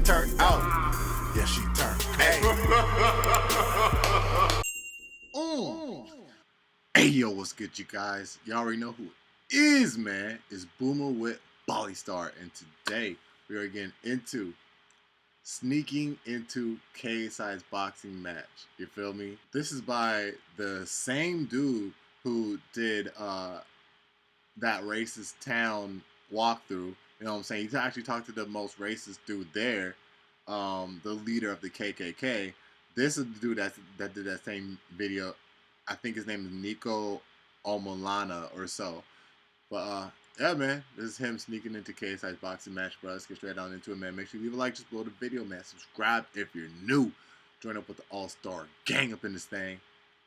turned out. Yeah, she turned. Hey. Hey, yo, what's good, you guys? Y'all already know who it is, man. It's Boomer with Bali Star, and today we are getting into sneaking into KSI's boxing match. You feel me? This is by the same dude who did that racist town walkthrough. You know what I'm saying? He actually talked to the most racist dude there, the leader of the KKK. This is the dude that did that same video. I think his name is Niko Omilana or so. But yeah, man, this is him sneaking into KSI's boxing match, bro. Let's get straight on into it, man. Make sure you leave a like, just below the video, man. Subscribe if you're new. Join up with the all-star gang up in this thing.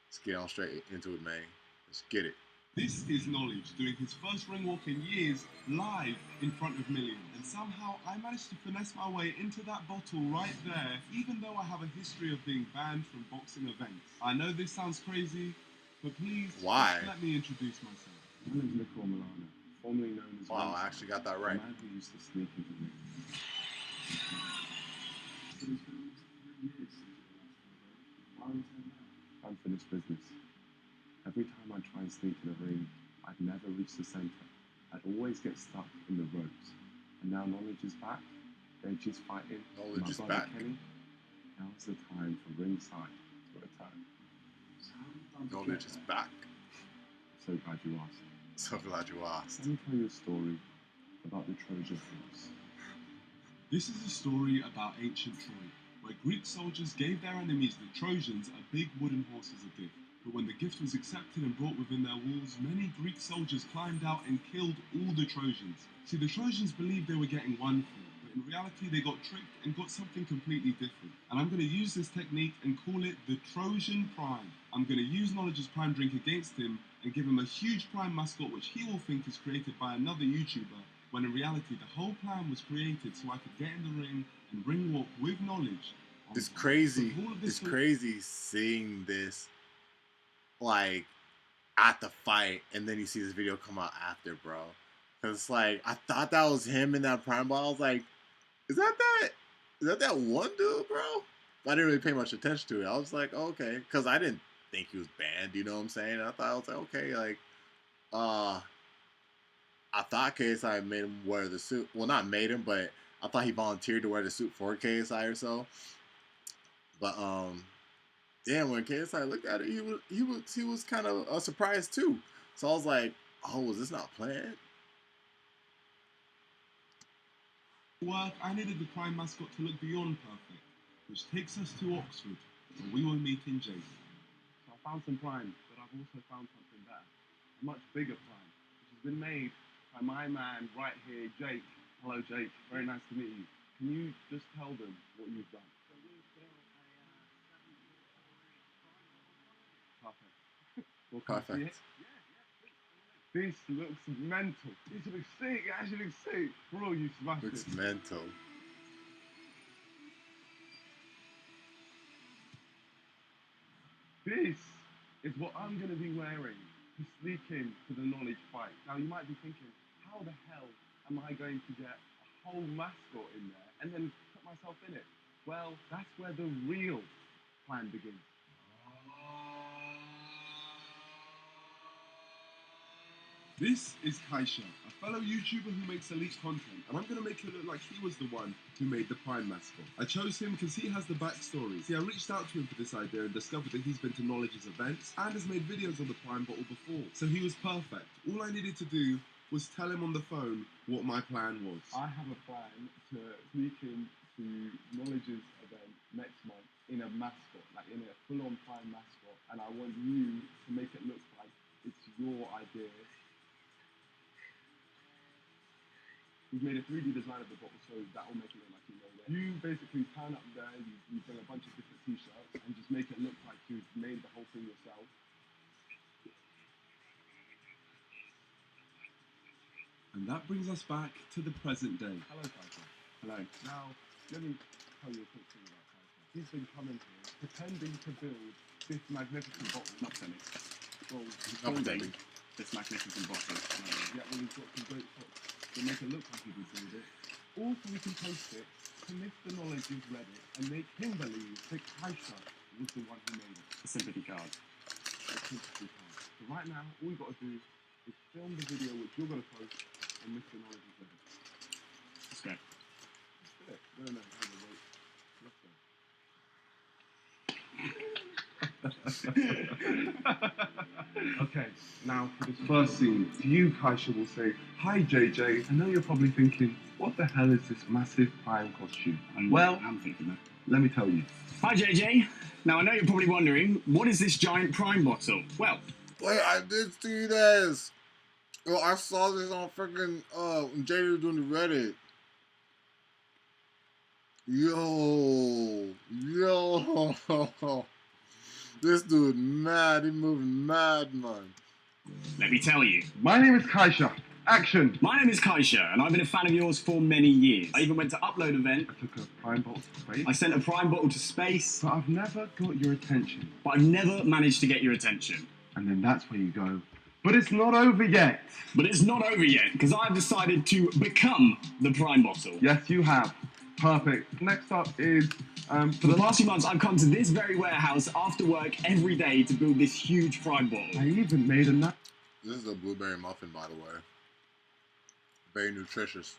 Let's get on straight into it, man. Let's get it. This is Knowledge doing his first ring walk in years live in front of millions. And somehow I managed to finesse my way into that bottle right there, even though I have a history of being banned from boxing events. I know this sounds crazy, but please just let me introduce myself. My name is Niko Omilana, formerly known as Wow, I actually got that right. A man who used to sneak into me. Unfinished business. Every time I try and sneak in a ring, I'd never reach the center. I'd always get stuck in the ropes. And now Knowledge is back. Deji's fighting. Knowledge is my brother back. Kenny. Now's the time for ringside to return. Knowledge is back. So glad you asked. So glad you asked. Let me tell you a story about the Trojan Horse. This is a story about ancient Troy, where Greek soldiers gave their enemies, the Trojans, a big wooden horse as a gift. But when the gift was accepted and brought within their walls, many Greek soldiers climbed out and killed all the Trojans. See, the Trojans believed they were getting one thing, but in reality they got tricked and got something completely different. And I'm going to use this technique and call it the Trojan Prime. I'm going to use Knowledge's prime drink against him and give him a huge prime mascot which he will think is created by another YouTuber, when in reality the whole plan was created so I could get in the ring and ring walk with Knowledge. It's crazy. It's crazy seeing this like at the fight, and then you see this video come out after, bro. Cause it's like I thought that was him in that prime ball. I was like, is that one dude, bro? I didn't really pay much attention to it. I was like, oh, okay, because I didn't think he was banned. You know what I'm saying? I was like, okay, like, I thought KSI made him wear the suit. Well, not made him, but I thought he volunteered to wear the suit for KSI or so. But yeah, when KSI looked at it, he was kind of a surprise too. So I was like, oh, was this not planned? Work, I needed the prime mascot to look beyond perfect, which takes us to Oxford, where we were meeting Jason. So I found some prime, but I've also found something better. A much bigger prime, which has been made by my man right here, Jake. Hello, Jake. Very nice to meet you. Can you just tell them what you've done? Perfect. Well, Perfect. This looks mental. This looks sick. It actually looks sick. Bro, you smashed it. Looks mental. This is what I'm going to be wearing to sneak in to the Knowledge fight. Now, you might be thinking, how the hell am I going to get a whole mascot in there and then put myself in it? Well, that's where the real plan begins. This is Kaisha, a fellow YouTuber who makes elite content, and I'm going to make it look like he was the one who made the Prime mascot. I chose him because he has the backstory. See, I reached out to him for this idea and discovered that he's been to Knowledge's events and has made videos on the Prime bottle before, so he was perfect. All I needed to do was tell him on the phone what my plan was. I have a plan to sneak in to Knowledge's event next month in a mascot, like in a full-on Prime mascot, and I want you to make it look like it's your idea. We've made a 3D design of the bottle, so that will make it look like you know that. You basically turn up there, you bring a bunch of different t-shirts, and just make it look like you've made the whole thing yourself. And that brings us back to the present day. Hello, Kaisha. Hello. Now, let me tell you a quick thing about Kaisha. He's been coming here, pretending to build this magnificent bottle. Not selling. Well, building this magnificent bottle. Yeah, well, he's got some great shots to make it look like he did build it. Or so we can post it to miss the knowledge is Reddit and make him believe that Kaisha was the one who made it. A sympathy card. So right now, all we got to do is film the video which you're going to post and miss the knowledge is Reddit. Let's go. Let's do it. No, hang on, wait. Okay, now for this first scene, you, Kaisha, will say, "Hi, JJ. I know you're probably thinking, what the hell is this massive prime costume?" I'm thinking that. Let me tell you. Hi, JJ. Now, I know you're probably wondering, what is this giant prime bottle? Well, Wait, I did see this. Well, I saw this on freaking JD was doing the Reddit. Yo. This dude mad. He moving mad, man. let me tell you. My name is Kaisha. Action. My name is Kaisha, and I've been a fan of yours for many years. I even went to Upload event. I took a prime bottle to space. I sent a prime bottle to space, But I've never got your attention. but I've never managed to get your attention. And then that's where you go. But it's not over yet. But it's not over yet, because I've decided to become the prime bottle. Yes, you have. Perfect. Next up is For the last few months, I've come to this very warehouse after work every day to build this huge prime bottle. I even made a This is a blueberry muffin, by the way. Very nutritious.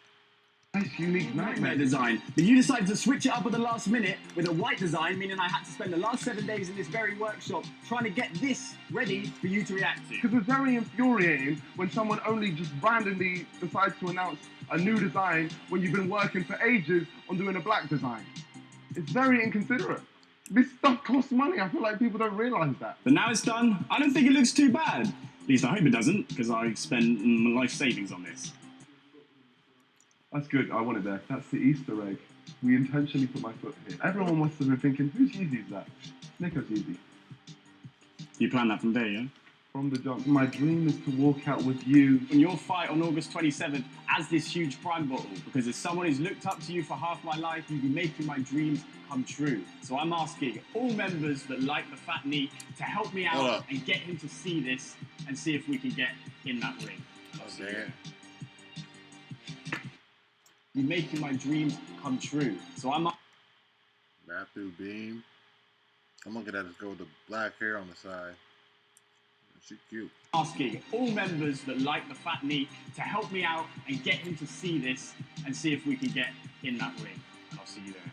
nice, unique Nightmare nightmare design, but you decided to switch it up at the last minute with a white design, meaning I had to spend the last 7 days in this very workshop trying to get this ready for you to react to. Because it's very infuriating when someone only just randomly decides to announce a new design when you've been working for ages on doing a black design. It's very inconsiderate. This stuff costs money. I feel like people don't realise that. But now it's done, I don't think it looks too bad. At least I hope it doesn't, because I spent my life savings on this. That's good. I want it there. That's the Easter egg. We intentionally put my foot here. Everyone must have been thinking, whose Yeezy is that? Niko's Yeezy. You planned that from there, yeah? From the jump. My dream is to walk out with you. On your fight on August 27th as this huge prime bottle, because as someone who's looked up to you for half my life, you've been making my dreams come true. So I'm asking all members that like the fat Neek to help me out and get him to see this and see if we can get in that ring. You're making my dreams come true. So I'm Matthew Beam. I'm looking at this girl with the black hair on the side. She cute. asking all members that like the fat Neek to help me out and get him to see this and see if we can get in that ring. I'll see you there.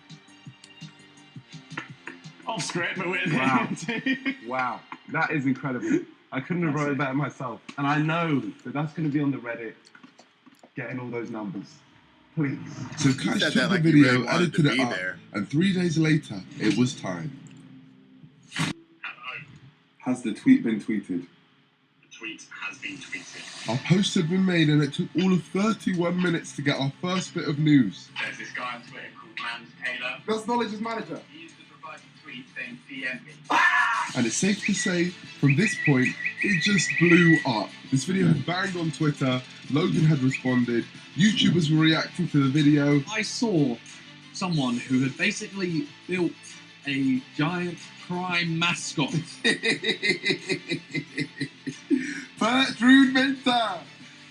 Off script, but we're there. Wow. Wow, that is incredible. I couldn't have wrote it better myself. And I know that that's going to be on the Reddit, getting all those numbers. Please. So He Cash said took that the like he video, really wanted edited to it be up, there. and 3 days later, it was time. Has the tweet been tweeted? The tweet has been tweeted. Our post had been made, and it took all of 31 minutes to get our first bit of news. There's this guy on Twitter called Mans Taylor. That's Knowledge's manager. He used to provide a tweet saying DM me. And it's safe to say, from this point, it just blew up. This video had banged on Twitter, Logan had responded, YouTubers were reacting to the video. I saw someone who had basically built a giant prime mascot. Bertrud Minter!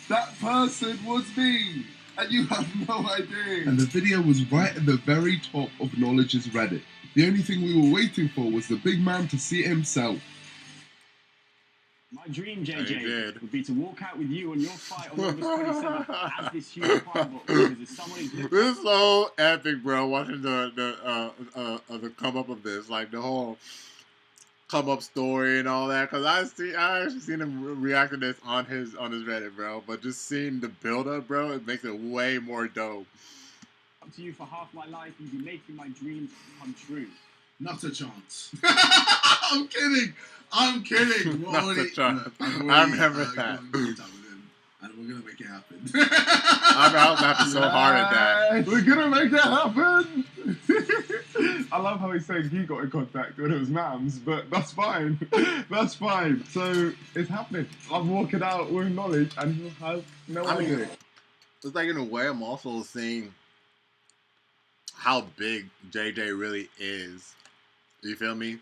That person was me! And you have no idea! And the video was right at the very top of Knowledge's Reddit. The only thing we were waiting for was the big man to see it himself. My dream, he JJ, did. would be to walk out with you on your fight on August 27th as this huge prime bottle. Because as someone who's looked This is so epic, bro. Watching the come up of this, like the whole come up story and all that. Cause I actually seen him react to this on his Reddit, bro. But just seeing the build up, bro, it makes it way more dope. up to you for half my life, you've been making my dreams come true. Not a chance. I'm kidding. I'm kidding. We're Not a already, chance. look, I've I already, remember got that. in contact with him, and we're gonna make it happen. I was laughing so hard at that. We're gonna make that happen. I love how he's saying he got in contact when it was Mams, but that's fine. That's fine. So it's happening. I'm walking out with Knowledge, and he'll have no I mean, idea. it's like in a way I'm also seeing how big JJ really is. You feel me?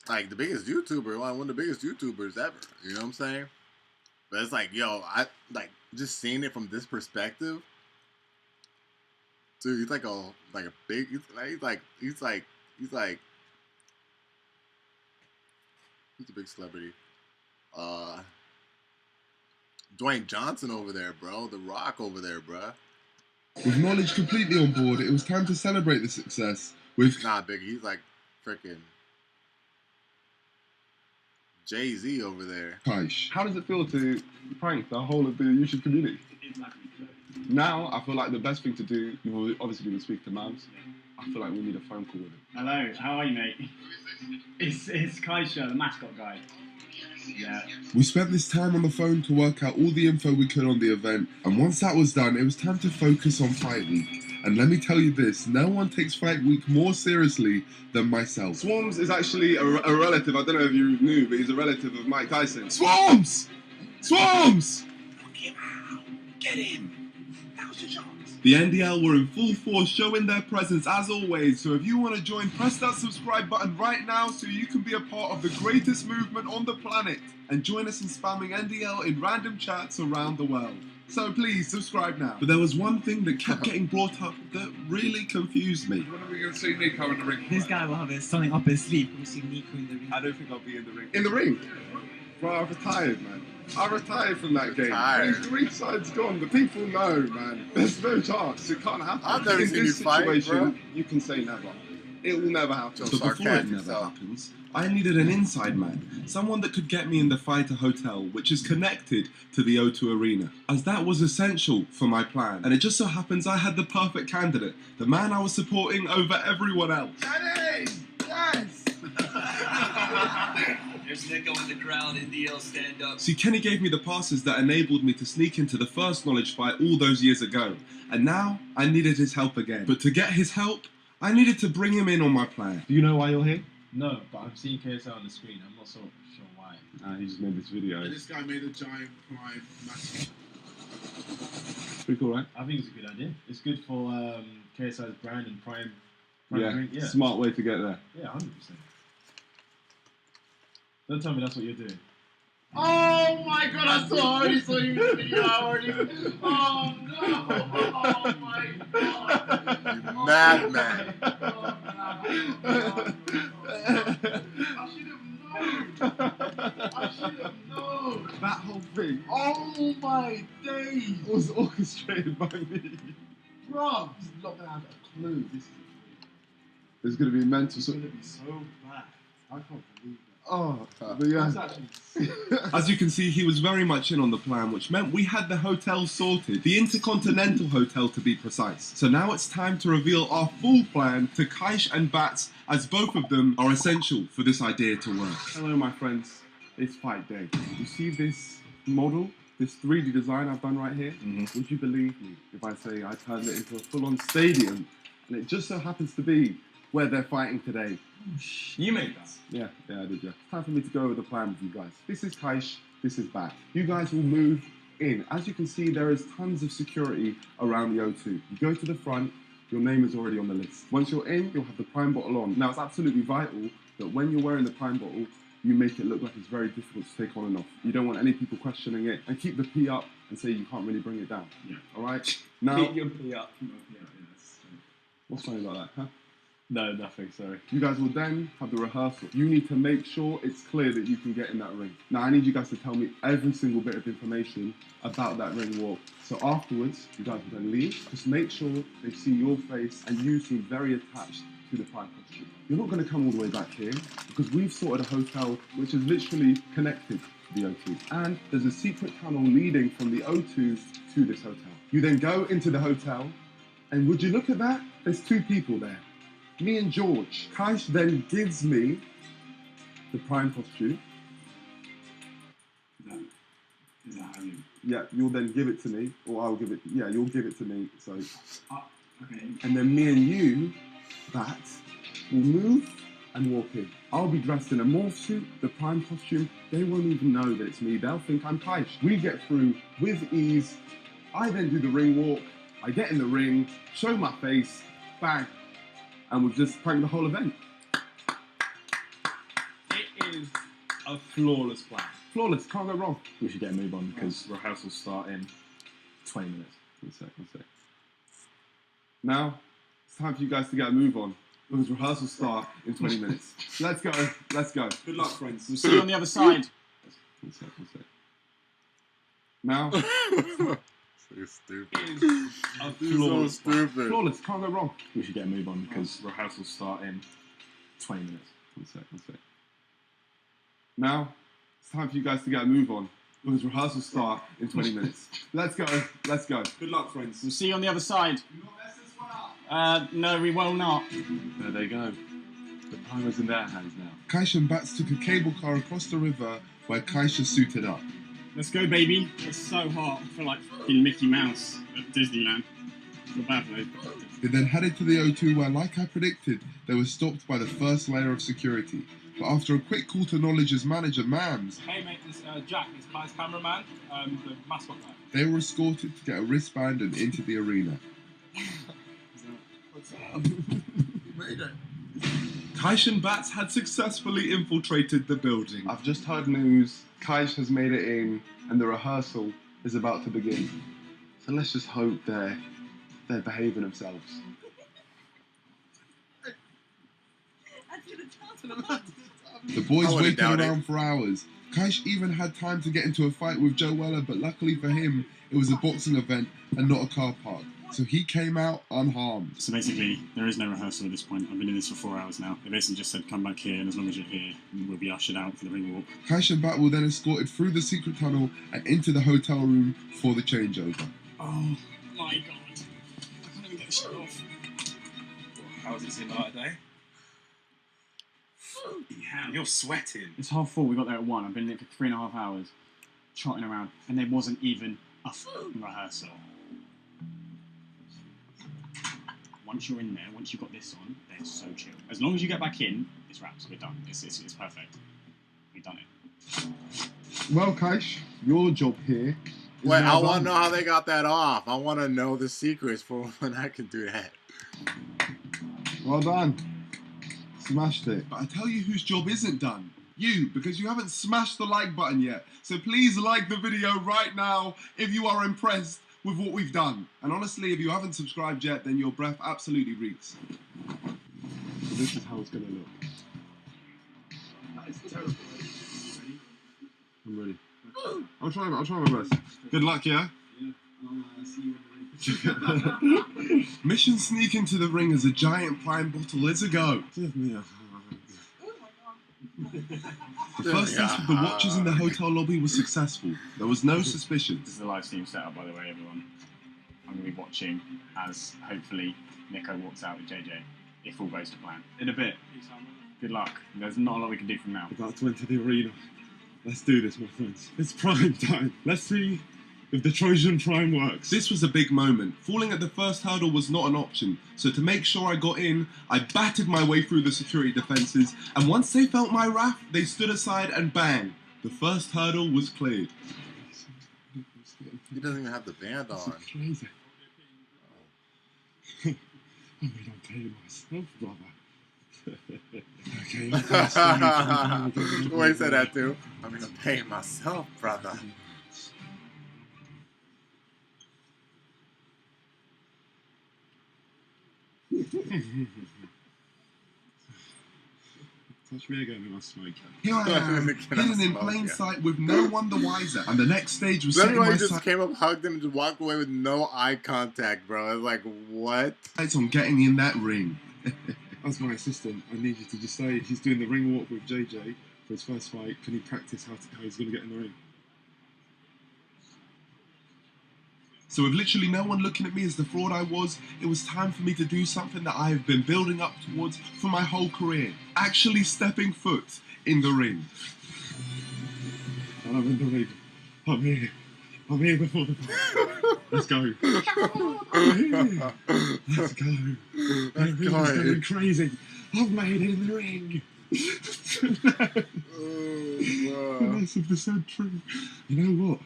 Like the biggest YouTuber, one of the biggest YouTubers ever. You know what I'm saying? But it's like, yo, I like just seeing it from this perspective. Dude, he's like a big. He's a big celebrity. Dwayne Johnson over there, bro. The Rock over there, bro. With knowledge completely on board, it was time to celebrate the success with... Nah, Biggie. He's like freaking Jay-Z over there. Kaish. How does it feel to prank the whole of the YouTube community? Now, I feel like the best thing to do, you've obviously been to speak to Mams. I feel like we need a phone call with him. Hello, how are you, mate? It's Kaisha, the mascot guy. Yeah. We spent this time on the phone to work out all the info we could on the event, and once that was done, it was time to focus on Fight Week. And let me tell you this, no one takes Fight Week more seriously than myself. Swarms is actually a relative, I don't know if you knew, but he's a relative of Mike Tyson. Swarms! Swarms! Knock him out! Get him! Now's your chance. The NDL were in full force, showing their presence as always, so if you want to join, press that subscribe button right now so you can be a part of the greatest movement on the planet and join us in spamming NDL in random chats around the world. So please, subscribe now. But there was one thing that kept getting brought up that really confused me. When are we going to see Niko in the ring? This guy will have something up his sleeve. We'll see Niko in the ring. I don't think I'll be in the ring. In the ring? Bro, I've retired, man. I retired from that game. The ringside's gone. The people know, man. There's no chance. It can't happen. I've never seen you fight, bro. You can say never. It will never happen. So before it sarcastic never self. happens, I needed an inside man. Someone that could get me in the Fighter Hotel, which is connected to the O2 Arena. As that was essential for my plan. And it just so happens I had the perfect candidate. The man I was supporting over everyone else. Kenny! Yes! There's Niko in the crowd. NDL stand up. See, Kenny gave me the passes that enabled me to sneak into the first knowledge fight all those years ago. And now, I needed his help again. But to get his help, I needed to bring him in on my plan. Do you know why you're here? No, but I'm seeing KSI on the screen. I'm not so sure why. He just made this video. And this guy made a giant prime massive. Pretty cool, right? I think it's a good idea. It's good for KSI's brand and prime drink. Yeah, Smart way to get there. yeah, 100%. Don't tell me that's what you're doing. Oh my god, I already saw you in the video already. Oh no! Oh my god! You madman. I should have known. That whole thing Oh my days! was orchestrated by me. Bro, he's not gonna have a clue. It's going to be mental. It's gonna be so bad. I can't believe that. Oh, but yeah. That's actually As you can see, he was very much in on the plan, which meant we had the hotel sorted. The Intercontinental Hotel, to be precise. So now it's time to reveal our full plan to Kaish and Bats, as both of them are essential for this idea to work. Hello, my friends. It's fight day. You see this model, this 3D design I've done right here? Would you believe me if I say I turned it into a full-on stadium, and it just so happens to be where they're fighting today? You made that. Yeah, I did, yeah. It's time for me to go over the plan with you guys. This is Kaish, this is Bat. You guys will move in. As you can see, there is tons of security around the O2. You go to the front, your name is already on the list. Once you're in, you'll have the Prime bottle on. Now, it's absolutely vital that when you're wearing the Prime bottle, you make it look like it's very difficult to take on and off. You don't want any people questioning it. And keep the P up and say you can't really bring it down. Yeah. All right? Now, Keep your P up. what's funny about that, huh? No, nothing, sorry. You guys will then have the rehearsal. You need to make sure it's clear that you can get in that ring. Now, I need you guys to tell me every single bit of information about that ring walk. So afterwards, you guys will then leave. Just make sure they see your face and you seem very attached to the Prime costume. You're not going to come all the way back here because we've sorted a hotel which is literally connected to the O2. And there's a secret tunnel leading from the O2 to this hotel. You then go into the hotel and would you look at that? There's two people there. Me and George. Kaish then gives me the Prime costume. Is that how you... Yeah, you'll then give it to me, or I'll give it. Yeah, you'll give it to me. So, okay. and then me and you, Bat, will move and walk in. I'll be dressed in a morph suit, the Prime costume. They won't even know that it's me. They'll think I'm Kaish. We get through with ease. I then do the ring walk. I get in the ring, show my face, bang. And we've just pranked the whole event. It is a flawless plan. Flawless, can't go wrong. We should get a move on because rehearsals start in 20 minutes. One sec. Now, it's time for you guys to get a move on, because rehearsals start in 20 minutes. Let's go, let's go. Good luck, friends. We'll see you on the other side. One sec. Now, So stupid. a You're so stupid. flawless, can't go wrong. We should get a move on because rehearsals start in 20 minutes. One sec. Now, it's time for you guys to get a move on, because rehearsals start in 20 minutes. Let's go, let's go. Good luck, friends. We'll see you on the other side. No, we will not. There they go. The primer's in their hands now. Kaish and Bats took a cable car across the river where Kaish is suited up. Let's go, baby. It's so hot. I feel like fucking Mickey Mouse at Disneyland. I feel bad for those. They then headed to the O2 where, like I predicted, they were stopped by the first layer of security. But after a quick call to Knowledge's manager, Mams, Hey mate, it's Jack, it's Kai's cameraman, the mascot guy. they were escorted to get a wristband and into the arena. What's up? Made it. Kaish and Bats had successfully infiltrated the building. I've just heard news. Kaish has made it in, and the rehearsal is about to begin. So let's just hope they're behaving themselves. The boys waited around for hours. Kaish even had time to get into a fight with Joe Weller, but luckily for him, it was a boxing event and not a car park. So he came out unharmed. So basically, there is no rehearsal at this point. I've been in this for 4 hours now. They basically just said, come back here, and as long as you're here, we'll be ushered out for the ring walk. Kaish and Bat were then escorted through the secret tunnel and into the hotel room for the changeover. Oh my god. I can't even get the shit off. How does it seem like today? Yeah. You're sweating. It's 4:30. We got there at 1. I've been in it for 3.5 hours, trotting around, and there wasn't even a rehearsal. Once you're in there, once you've got this on, they're so chill. As long as you get back in, it's wraps. We're done. It's perfect. We've done it. Well, Kaish, your job here is Wait, now I want done. to know how they got that off. I want to know the secrets for when I can do that. Well done. Smashed it. But I tell you whose job isn't done. You, because you haven't smashed the like button yet. So please like the video right now if you are impressed with what we've done. And honestly, if you haven't subscribed yet, then your breath absolutely reeks. So this is how it's going to look. That is terrible. I'm ready. I'll try my best. Good luck, yeah? Yeah. I'll see you in the ring. Mission sneak into the ring as a giant prime bottle is a go. The first test with the watchers in the hotel lobby was successful. There was no This suspicions. is the live stream setup, by the way, everyone. I'm going to be watching as, hopefully, Niko walks out with JJ, if all goes to plan. In a bit. Good luck. There's not a lot we can do from now. About to enter the arena. Let's do this, my friends. It's prime time. Let's see if the Trojan Prime works. This was a big moment. Falling at the first hurdle was not an option. So to make sure I got in, I battered my way through the security defences, and once they felt my wrath, they stood aside and bang, the first hurdle was cleared. He doesn't even have the band on. Crazy. I mean, I'm paying myself, brother. Okay, Why he said that too? I mean, I'm paying myself, brother. Touch me again and I'll smoke. Here I am, hidden in plain sight with no one the wiser. And the next stage was setting Everybody my just sights came up, hugged him, and just walked away with no eye contact, bro. I was like, what? on getting in that ring. As my assistant, I need you to just say he's doing the ring walk with JJ for his first fight. Can he practice how he's going to get in the ring? So with literally no one looking at me as the fraud I was, it was time for me to do something that I have been building up towards for my whole career. Actually stepping foot in the ring. And I'm in the ring. I'm here. I'm here before the fight. Let's go. I'm here. Let's go. Everything's going crazy. I've made it in the ring. The rest of the century. You know what?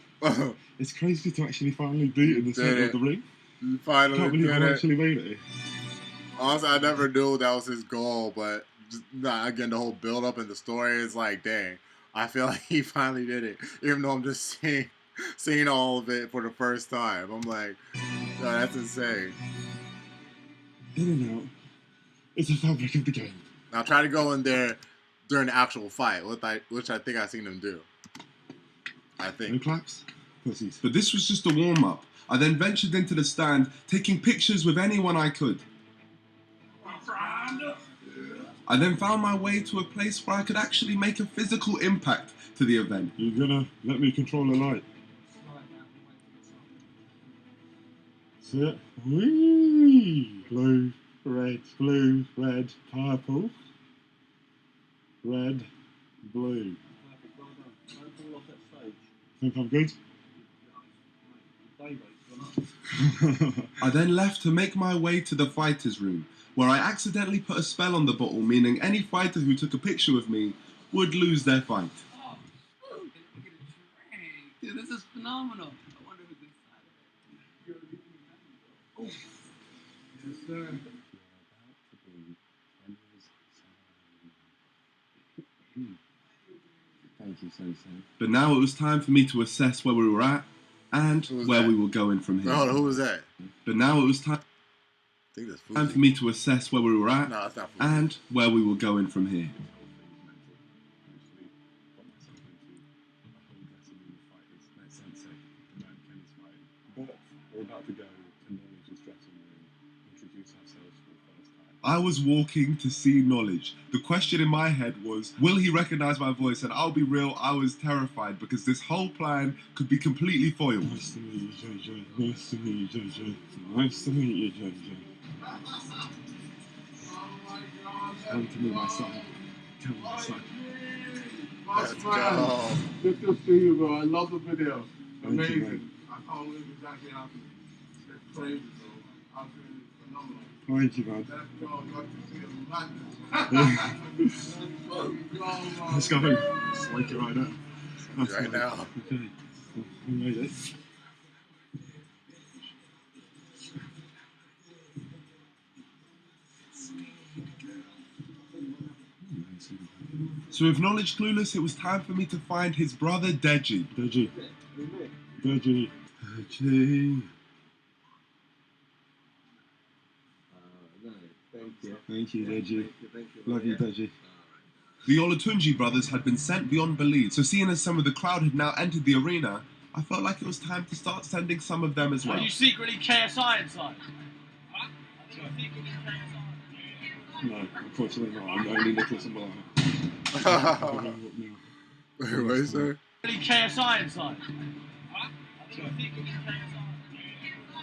It's crazy to actually finally be in the center of the ring. You I finally can't believe did I it. actually made it. Honestly, I never knew that was his goal, but just, again, the whole build up and the story is like, dang, I feel like he finally did it. Even though I'm just seeing all of it for the first time. I'm like, yo, that's insane. In and out. It's a fabric of the game. Now try to go in there during the actual fight, which I think I've seen him do. I No think. claps? Pussies. But this was just a warm-up. I then ventured into the stand, taking pictures with anyone I could. I then found my way to a place where I could actually make a physical impact to the event. You're gonna let me control the light? See it? Whee! Blue, red, purple. Red, blue. Think I'm good? I then left to make my way to the fighter's room, where I accidentally put a spell on the bottle, meaning any fighter who took a picture with me would lose their fight. Dude, this is phenomenal. I wonder who's inside of it. Yes, sir. Thank you, Sensei. But now it was time for me to assess where we were at and Who was where that? we were going from here. Hold on, who was that? But now it was time I think that's for Fuzi. me to assess where we were at No, it's not Fuzi. and where we were going from here. But we're about to go to Knowledge's dressing room, introduce ourselves for the first time. I was walking to see Knowledge. The question in my head was, will he recognize my voice? And I'll be real, I was terrified because this whole plan could be completely foiled. Nice to meet you, JJ. Nice to meet you, JJ. Nice to meet you, JJ. Come to me, my son. Come on, my son. Let's go. Good to see you, bro. I love the video. Amazing. Thank you, man. I can't believe exactly happened. It's crazy, so I feel phenomenal. Thank you, man. Let's go. Got to see a madness. Let's go home. Just like it right now. That's Right fine. now. Okay. We made it. So with Knowledge clueless, it was time for me to find his brother Deji. Deji. Deji. Deji. Thank you, Deji. Love you, Deji. The Olatunji brothers had been sent beyond belief, so seeing as some of the crowd had now entered the arena, I felt like it was time to start sending some of them as well. Are you secretly KSI inside? No, unfortunately not. I'm only Nicholas and Malaya. Wait, what is that? Really KSI inside?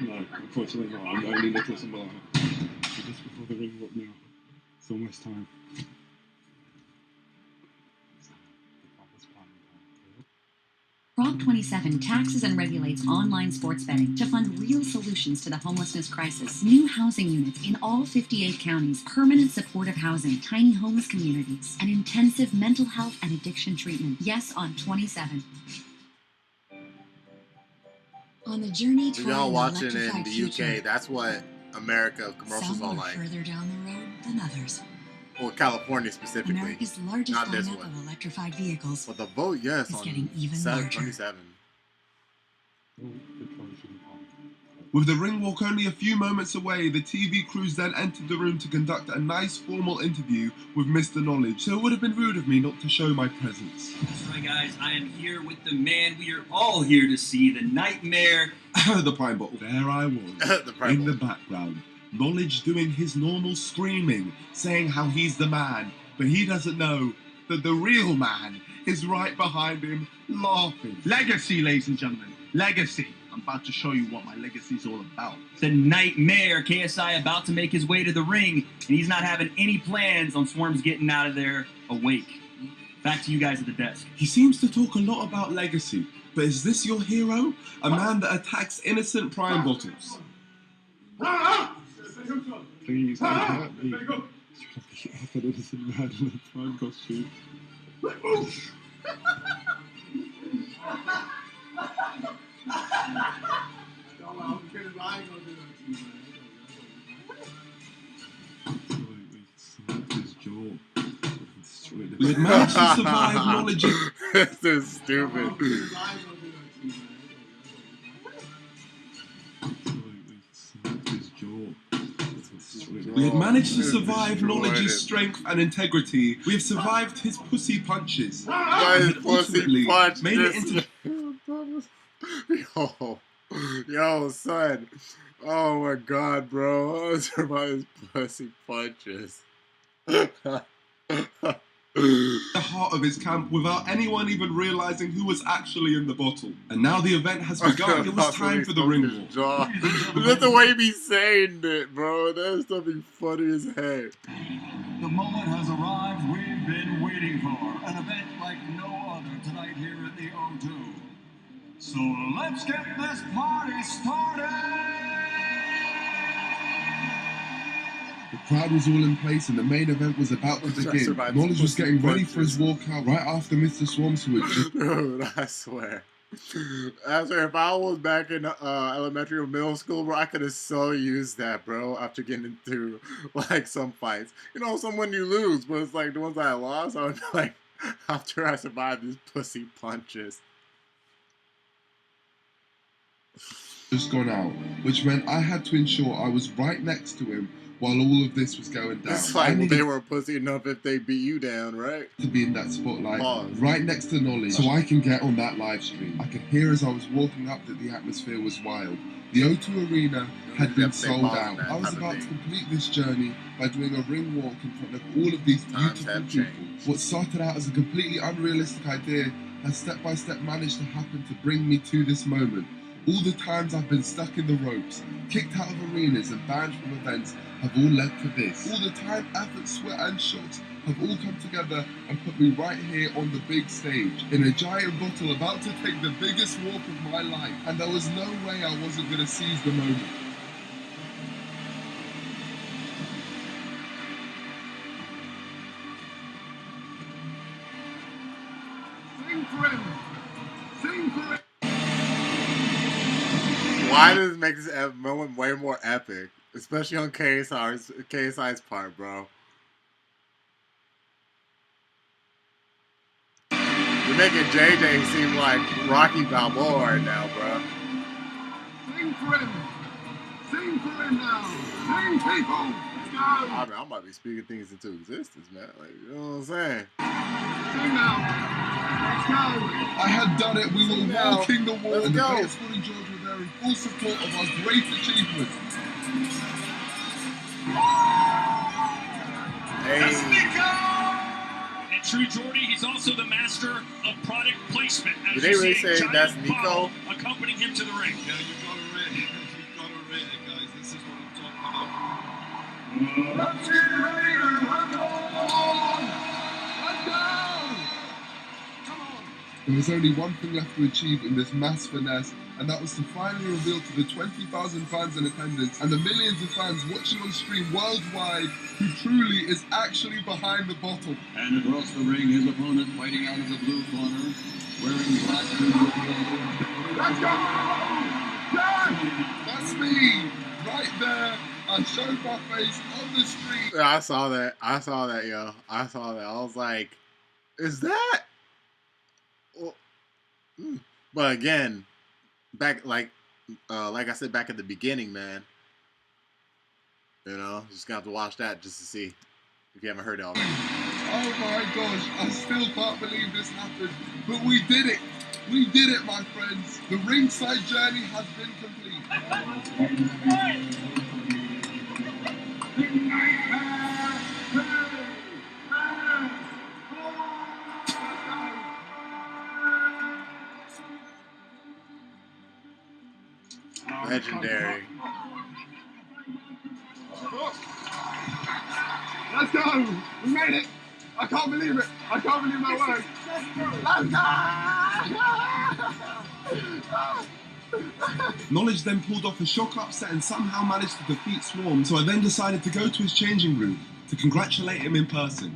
No, unfortunately not. I'm only Nicholas and Malaya. Just before the ring up now. It's almost time. Prop 27 taxes and regulates online sports betting to fund real solutions to the homelessness crisis. New housing units in all 58 counties, permanent supportive housing, tiny homes communities, and intensive mental health and addiction treatment. Yes, on 27. On the journey If toward y'all an watching in electrified the future, UK, that's what America commercials some are are like. further down the road than others. Or California specifically. America's largest Not this lineup one. of electrified vehicles But the vote, yes, is on getting even larger. 27. With the ring walk only a few moments away, the TV crews then entered the room to conduct a nice formal interview with Mr. Knowledge, so it would have been rude of me not to show my presence. That's right, guys. I am here with the man we are all here to see, the Nightmare. The Prime Bottle. There I was, The Prime in the Bottle. background, Knowledge doing his normal screaming, saying how he's the man, but he doesn't know that the real man is right behind him, laughing. Legacy, ladies and gentlemen. Legacy. I'm about to show you what my legacy is all about. The Nightmare. KSI about to make his way to the ring, and he's not having any plans on Swarms getting out of there awake. Back to you guys at the desk. He seems to talk a lot about legacy, but is this your hero? A man that attacks innocent Prime Bottles? Please don't hurt me. You're an innocent man in a prime costume. We had managed to survive Knowledge. This is stupid. We had managed to survive Destroyed Knowledge's him. strength and integrity. We have survived his pussy punches. Guys, And had ultimately made it into yo, son. Oh my god, bro. I was about his pussy punches. the heart of his camp without anyone even realizing who was actually in the bottle. And now the event has begun. It was time for the ring walk. That's the way he be saying it, bro. That stuff be funny as heck. The moment has arrived we've been waiting for. An event like no other tonight here at the O2. So let's get this party started! The crowd was all in place and the main event was about to begin. Knowledge was getting ready for his walkout right after Mr. Swamps, who had just... Dude, I swear. If I was back in elementary or middle school, bro, I could have so used that, bro, after getting into, like, some fights. You know, someone you lose, but it's like the ones that I lost, I was like, after I survived these pussy punches. just gone out, which meant I had to ensure I was right next to him while all of this was going down. It's like they were pussy enough if they beat you down, right? To be in that spotlight, Pause. right next to Knowledge, so I can get on that live stream. I could hear as I was walking up that the atmosphere was wild. The O2 Arena had been sold out. I was about to complete this journey by doing a ring walk in front of all of these beautiful people. What started out as a completely unrealistic idea has step by step managed to happen to bring me to this moment. All the times I've been stuck in the ropes, kicked out of arenas and banned from events have all led to this. All the time, effort, sweat and shots have all come together and put me right here on the big stage, in a giant bottle about to take the biggest walk of my life, and there was no way I wasn't going to seize the moment. Sing for him! Sing for him! Why does it make this moment way more epic? Especially on KSI's part, bro. You're making JJ seem like Rocky Balboa right now, bro. Sing for him! Sing for him now! Sing, people! Let's go! I mean, I might be speaking things into existence, man. Like, you know what I'm saying? Sing now! Let's go! I had done it. We were walking the wall. Let's and go. the players Scott and George were there in full support of our great achievement. Hey. That's Niko! And true Jordy, he's also the master of product placement. Did they really say that's Niko? Accompanying him to the ring. Yeah, you got it ready. You got it ready, guys. This is what I'm talking about. Let's get ready to rock on! Let's go! Come on! There was only one thing left to achieve in this mass finesse, and that was to finally reveal to the 20,000 fans in attendance and the millions of fans watching on stream worldwide who truly is actually behind the bottle. And across the ring, his opponent fighting out of the blue corner, wearing black and blue. Let's go! That's me, right there. I showed my face on the street. Yeah, I saw that, yo. I saw that. I was like, is that? Well, but again, back like I said back at the beginning, man. You know, just gonna have to watch that just to see if you haven't heard it already. Oh my gosh, I still can't believe this happened, but we did it. We did it, my friends. The ringside journey has been complete. Legendary. Let's go! We made it! I can't believe it! I can't believe my words! Let's go! Knowledge then pulled off a shock upset and somehow managed to defeat Swarm, so I then decided to go to his changing room to congratulate him in person.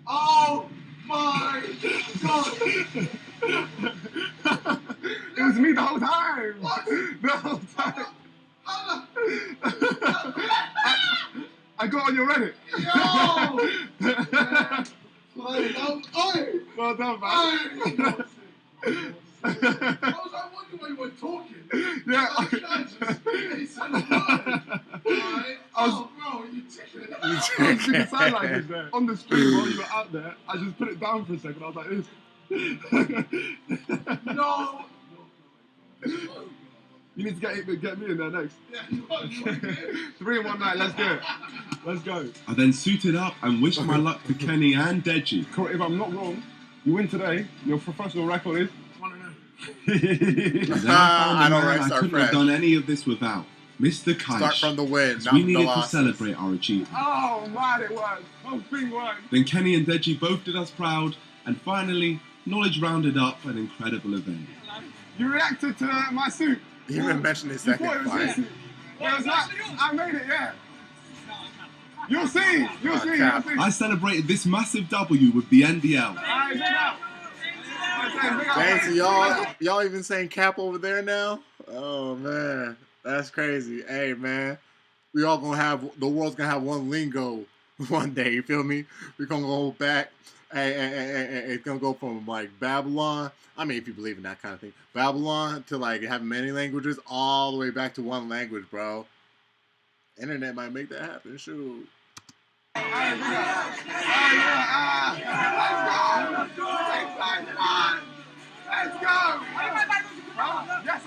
Oh my god! It was me the whole time! What? The whole time! I got on your Reddit! Yo! Well done, man! I was wondering why you were talking. Yeah. I was just speaking sign language there. On the street while you were out there, I just put it down for a second. I was like this. No. You need to get me in there next. 3 in 1 night, let's do it. Let's go. I then suited up and wished my luck to Kenny and Deji. If I'm not wrong, you win today. Your professional record is 1-0. I don't I couldn't have done any of this without Mr. Kaish. Start from the win, not we the needed to losses. celebrate our achievement. Oh man, it worked. Whole thing worked. Then Kenny and Deji both did us proud, and finally, Knowledge rounded up an incredible event. You reacted to my suit. You even mentioned the You second thought it was fight. this suit. It was like, I made it, yeah. You'll see. You'll see. cap. You'll see. I celebrated this massive W with the NDL. Alright, big up. Dang, so y'all even saying cap over there now? Oh man, that's crazy. Hey man, we all gonna have, the world's gonna have one lingo one day. You feel me? We're gonna go back. Hey, it's gonna go from like Babylon. I mean, if you believe in that kind of thing, Babylon to like having many languages, all the way back to one language, bro. Internet might make that happen. Shoot. Let's go! Yes,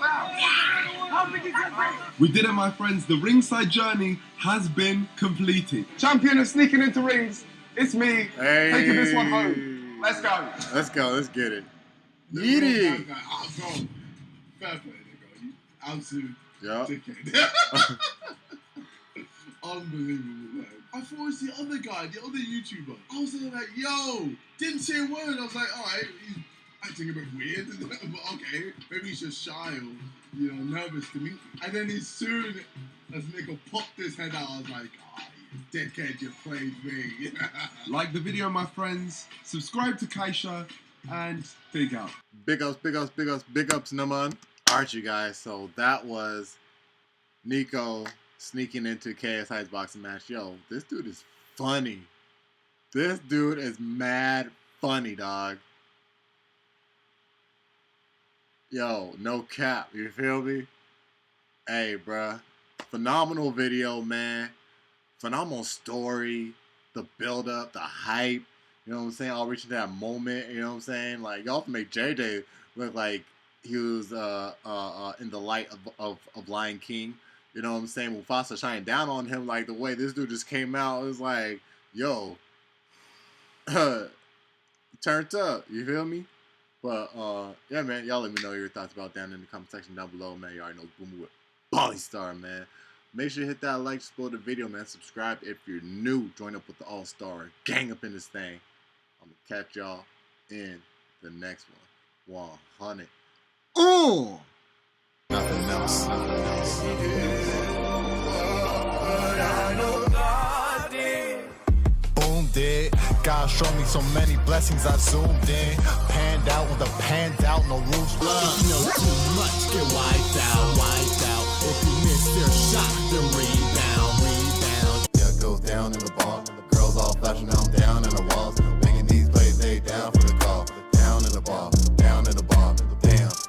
We did it, my friends. The ringside journey has been completed. Champion of sneaking into rings. It's me. Hey. Taking this one home. Let's go. Let's go. Let's get it. The Eat real it. bad guy. Oh, bro. Fair play, nigga. You absolute Yeah. dickhead. Unbelievable, man. I thought it was the other guy, the other YouTuber. I was there like, yo, didn't say a word. I was like, alright, he's acting a bit weird. But okay, maybe he's just shy or, nervous to meet me. And then as soon as Niko popped his head out, I was like, you dickhead, you played me. Like the video, my friends. Subscribe to Kaisha and big up. Big ups, big ups, big ups, big ups, Naman. Alright, you guys, so that was Niko sneaking into KSI's boxing match. Yo, this dude is funny. This dude is mad funny, dog. Yo, no cap, you feel me? Hey, bruh. Phenomenal video, man. Phenomenal story. The build-up, the hype. You know what I'm saying? All reaching that moment, you know what I'm saying? Like, y'all can make JJ look like he was in the light of Lion King. You know what I'm saying? Mufasa shining down on him, like the way this dude just came out. It was like, yo, turned up. You feel me? But yeah, man, y'all let me know your thoughts about down in the comment section down below, man. You already know Boomer with Polystar, man. Make sure you hit that like, support the video, man. Subscribe if you're new. Join up with the All-Star gang up in this thing. I'm gonna catch y'all in the next one. 100. Nothing else. Did God showed me so many blessings I zoomed in, panned out with a panned out, no rules. If you know too much, get wiped out. If you miss their shot, then